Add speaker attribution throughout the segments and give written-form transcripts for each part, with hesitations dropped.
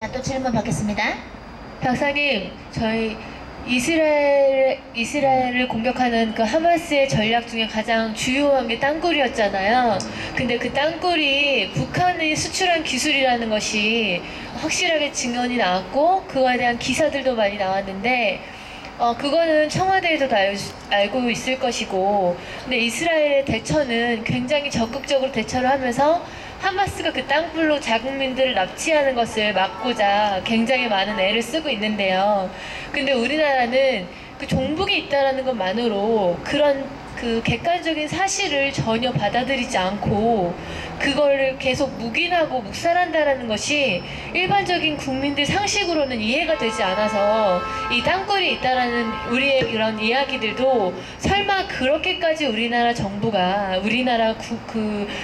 Speaker 1: 또 질문 받겠습니다.
Speaker 2: 박사님, 저희 이스라엘을 공격하는 그 하마스의 전략 중에 가장 주요한 게 땅굴이었잖아요. 근데 그 땅굴이 북한이 수출한 기술이라는 것이 확실하게 증언이 나왔고, 그거에 대한 기사들도 많이 나왔는데, 그거는 청와대에서도 알고 있을 것이고, 근데 이스라엘의 대처는 굉장히 적극적으로 대처를 하면서 하마스가 그 땅굴로 자국민들을 납치하는 것을 막고자 굉장히 많은 애를 쓰고 있는데요. 근데 우리나라는 그 종북이 있다라는 것만으로 그런 그 객관적인 사실을 전혀 받아들이지 않고 그거를 계속 묵인하고 묵살한다라는 것이 일반적인 국민들 상식으로는 이해가 되지 않아서 이 땅굴이 있다라는 우리의 그런 이야기들도 설마 그렇게까지 우리나라 정부가 우리나라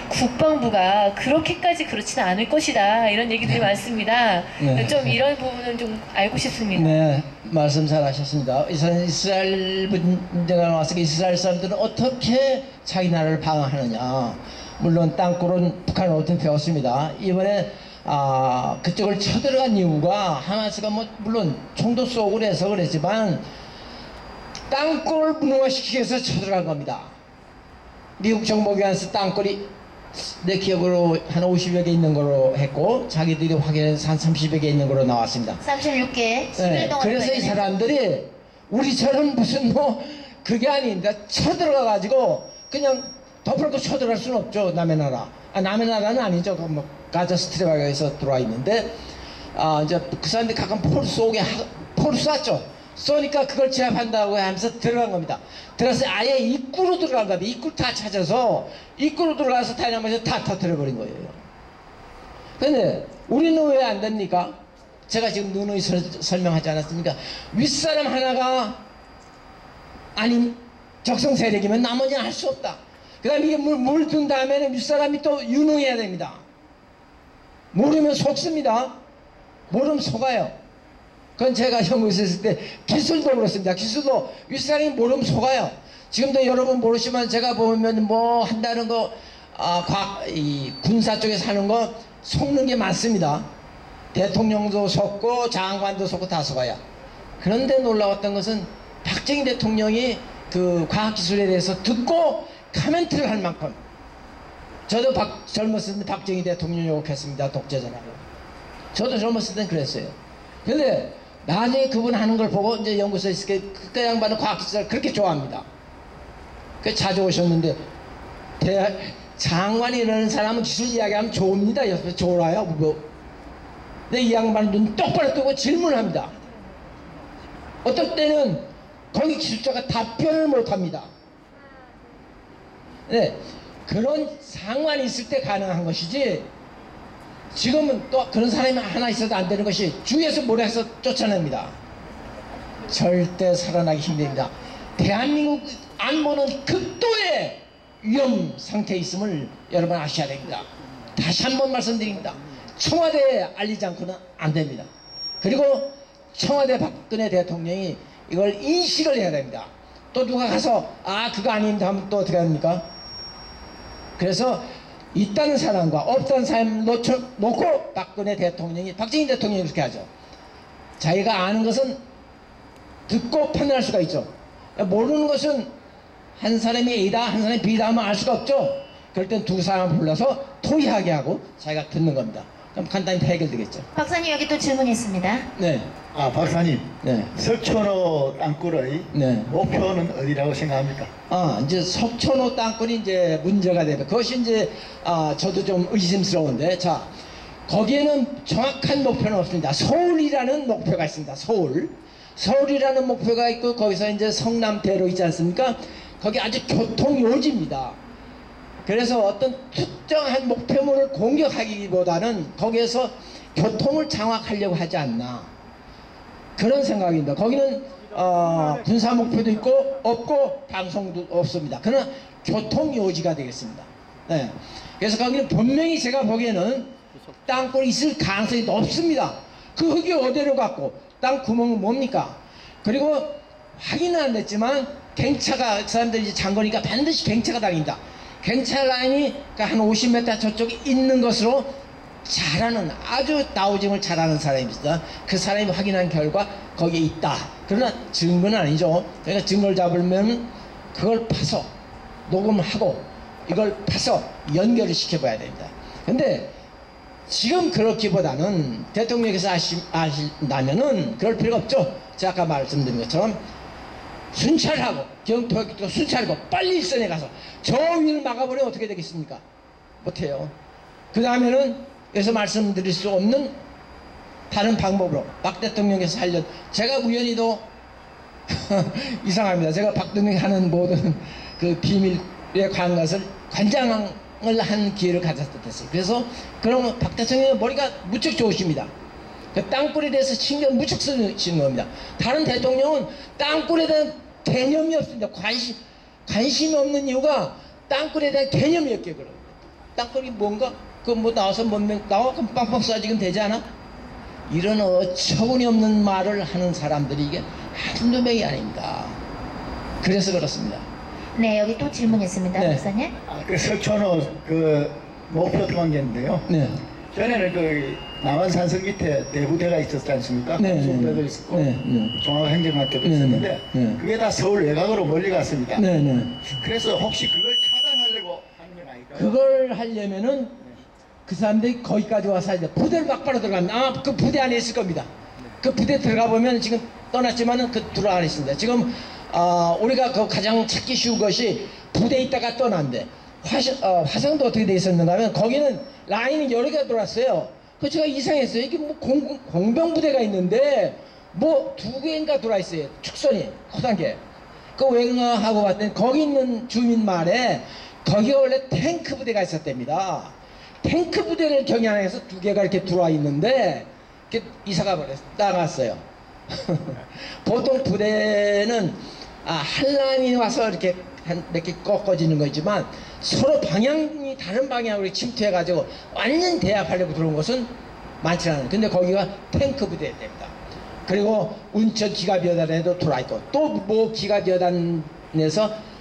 Speaker 2: 국방부가 그렇게까지 그렇지는 않을 것이다 이런 얘기들이 많습니다.
Speaker 3: 네.
Speaker 2: 좀 이런 부분은 좀 알고 싶습니다.
Speaker 3: 네, 말씀 잘 하셨습니다. 이스라엘 문제가 나와서 이스라엘 사람들은 어떻게 자기 나라를 방어하느냐. 물론 땅굴은 북한은 어떻게 배웠습니다. 이번에 그쪽을 쳐들어간 이유가 하마스가 물론 총도 쏘고 그래서 그랬지만 땅굴을 무너시키기 위해서 쳐들어간 겁니다. 미국 정보기관에서 땅굴이 내 기억으로 한 50여 개 있는 걸로 했고 자기들이 확인해서 한 30여 개 있는 걸로 나왔습니다.
Speaker 1: 36개 10일
Speaker 3: 네,
Speaker 1: 동안
Speaker 3: 그래서 이 사람들이 우리처럼 무슨 그게 아닌데 쳐들어가 가지고 그냥 덮어놓고 쳐들어갈 수는 없죠. 남의 나라. 남의 나라는 아니죠. 가자 스트립에서 들어와 있는데 이제 그 사람들이 가끔 포를 쐈죠. 쏘니까 그걸 제압한다고 하면서 들어간 겁니다. 들어가서 아예 입구로 들어간 겁니다. 입구를 다 찾아서 입구로 들어가서 다이나마이트 다 터뜨려버린 거예요. 근데 우리는 왜 안 됩니까? 제가 지금 누누이 설명하지 않았습니까? 윗사람 하나가 아닌 적성 세력이면 나머지는 할 수 없다. 그 다음에 이게 물든 다음에는 윗사람이 또 유능해야 됩니다. 모르면 속습니다. 모르면 속아요. 그건 제가 연구소에 있을 때 기술도 그렇습니다. 기술도 윗사람이 모르면 속아요. 지금도 여러분 모르시면 제가 보면 한다는 거, 이 군사 쪽에서 하는 거 속는 게 많습니다. 대통령도 속고 장관도 속고 다 속아요. 그런데 놀라웠던 것은 박정희 대통령이 그 과학기술에 대해서 듣고 카멘트를 할 만큼 저도 젊었을 때 박정희 대통령 욕했습니다. 독재자라고. 저도 젊었을 땐 그랬어요. 근데 나중에 그분 하는 걸 보고 이제 연구소에 있을 때 그 양반은 과학기술을 그렇게 좋아합니다. 그 자주 오셨는데 장관이라는 사람은 기술 이야기하면 좋습니다. 옆에서 좋아요. 근데 이 양반은 눈 똑바로 뜨고 질문합니다. 어떨 때는 거기 기술자가 답변을 못합니다. 네, 그런 상황이 있을 때 가능한 것이지 지금은 또 그런 사람이 하나 있어도 안 되는 것이 주위에서 몰아서 쫓아냅니다. 절대 살아나기 힘듭니다. 대한민국 안보는 극도의 위험 상태에 있음을 여러분 아셔야 됩니다. 다시 한번 말씀드립니다. 청와대에 알리지 않고는 안 됩니다. 그리고 청와대 박근혜 대통령이 이걸 인식을 해야 됩니다. 또 누가 가서 그거 아닌데 하면 또 어떻게 합니까? 그래서 있다는 사람과 없다는 사람 놓고 박정희 대통령이 그렇게 하죠. 자기가 아는 것은 듣고 판단할 수가 있죠. 모르는 것은 한 사람이 A다 한 사람이 B다 하면 알 수가 없죠. 그럴 땐 두 사람을 불러서 토의하게 하고 자기가 듣는 겁니다. 그럼 간단히 해결되겠죠.
Speaker 1: 박사님 여기 또 질문이 있습니다.
Speaker 3: 네.
Speaker 4: 박사님.
Speaker 3: 네.
Speaker 4: 석촌호 땅굴의
Speaker 3: 네.
Speaker 4: 목표는 어디라고 생각합니까?
Speaker 3: 이제 석촌호 땅굴이 이제 문제가 되면 그것이 이제 저도 좀 의심스러운데 자 거기에는 정확한 목표는 없습니다. 서울이라는 목표가 있습니다. 서울이라는 목표가 있고 거기서 이제 성남대로 있지 않습니까? 거기 아주 교통요지입니다. 그래서 어떤 특정한 목표물을 공격하기보다는 거기에서 교통을 장악하려고 하지 않나 그런 생각입니다. 거기는 군사 목표도 있고 없고 방송도 없습니다. 그러나 교통요지가 되겠습니다. 네. 그래서 거기는 분명히 제가 보기에는 땅굴이 있을 가능성이 높습니다. 그 흙이 어디로 갔고 땅 구멍은 뭡니까? 그리고 확인은 안 됐지만 갱차가 그 사람들이 장거리니까 반드시 갱차가 다닙니다. 갱차 라인이 한 50m 저쪽에 있는 것으로 잘하는 아주 나우징을 잘하는 사람이 있다. 그 사람이 확인한 결과 거기에 있다. 그러나 증거는 아니죠. 그러니까 증거를 잡으면 그걸 파서 녹음하고 이걸 파서 연결을 시켜봐야 됩니다. 근데 지금 그렇기보다는 대통령께서 아신다면은 그럴 필요가 없죠. 제가 아까 말씀드린 것처럼 순찰하고 경토가 순찰하고 빨리 일선에 가서 저 위를 막아버리면 어떻게 되겠습니까? 못해요. 그 다음에는 여기서 말씀드릴 수 없는 다른 방법으로 박 대통령께서 제가 우연히도 이상합니다. 제가 박 대통령이 하는 모든 그 비밀에 관한 것을 관장을 한 기회를 가졌었어요. 그래서 그러면 박 대통령의 머리가 무척 좋으십니다. 그 땅굴에 대해서 신경 무척 쓰시는 겁니다. 다른 대통령은 땅굴에 대한 개념이 없습니다. 관심이 없는 이유가 땅굴에 대한 개념이 없게 그래요. 땅굴이 뭔가? 그 뭐 나와서 나와? 그럼 빵빵 쏴지면 되지 않아? 이런 어처구니 없는 말을 하는 사람들이 이게 한두 명이 아닙니다. 그래서 그렇습니다.
Speaker 1: 네, 여기 또 질문 있습니다.
Speaker 3: 네.
Speaker 1: 박사님.
Speaker 4: 그 석촌호 그 목표 통관계인데요.
Speaker 3: 네.
Speaker 4: 전에는 그 남한산성 밑에 대부대가 있었지 않습니까?
Speaker 3: 네,
Speaker 4: 공수부대도
Speaker 3: 네,
Speaker 4: 있었고
Speaker 3: 네, 네.
Speaker 4: 종합행정학교도
Speaker 3: 네,
Speaker 4: 있었는데
Speaker 3: 네.
Speaker 4: 그게 다 서울 외곽으로 멀리 갔습니다.
Speaker 3: 네네.
Speaker 4: 그래서 혹시 그걸 차단하려고 하는 건 아닐까요?
Speaker 3: 그걸 하려면은 그 사람들이 거기까지 와서 이제 부대를 막바로 들어갑니다. 아마 그 부대 안에 있을 겁니다. 그 부대 들어가 보면 지금 떠났지만은 그 들어 안에 있습니다. 지금 우리가 그 가장 찾기 쉬운 것이 부대에 있다가 떠난데 화성도 어떻게 돼 있었는가 하면 거기는 라인이 여러 개가 돌았어요. 그 제가 이상했어요. 이게 뭐 공병부대가 있는데 뭐 2개인가 돌아 있어요. 축선이 커다란 게. 그 왜 그런가 하고 봤더니 거기 있는 주민 말에 거기가 원래 탱크 부대가 있었답니다. 탱크 부대를 경향해서 2개가 이렇게 들어와 있는데 이렇게 이사가 나갔어요. 보통 부대는 한 라인이 와서 이렇게 몇 개 꺾어지는 거지만 서로 방향이 다른 방향으로 침투해가지고 완전 대합하려고 들어온 것은 많지 않아요. 근데 거기가 탱크 부대입니다. 그리고 운천 기갑여단에도 들어와 있고 또 뭐 기갑여단에서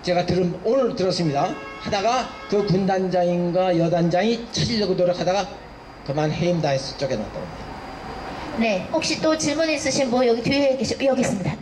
Speaker 3: 제가 오늘 들었습니다. 하다가 그 군단장인가 여단장이 찾으려고 노력하다가 그만 해임당해서 쫓겨났다고 합니다.
Speaker 1: 네, 혹시 또 질문 있으신 분 여기 뒤에 여기 있습니다.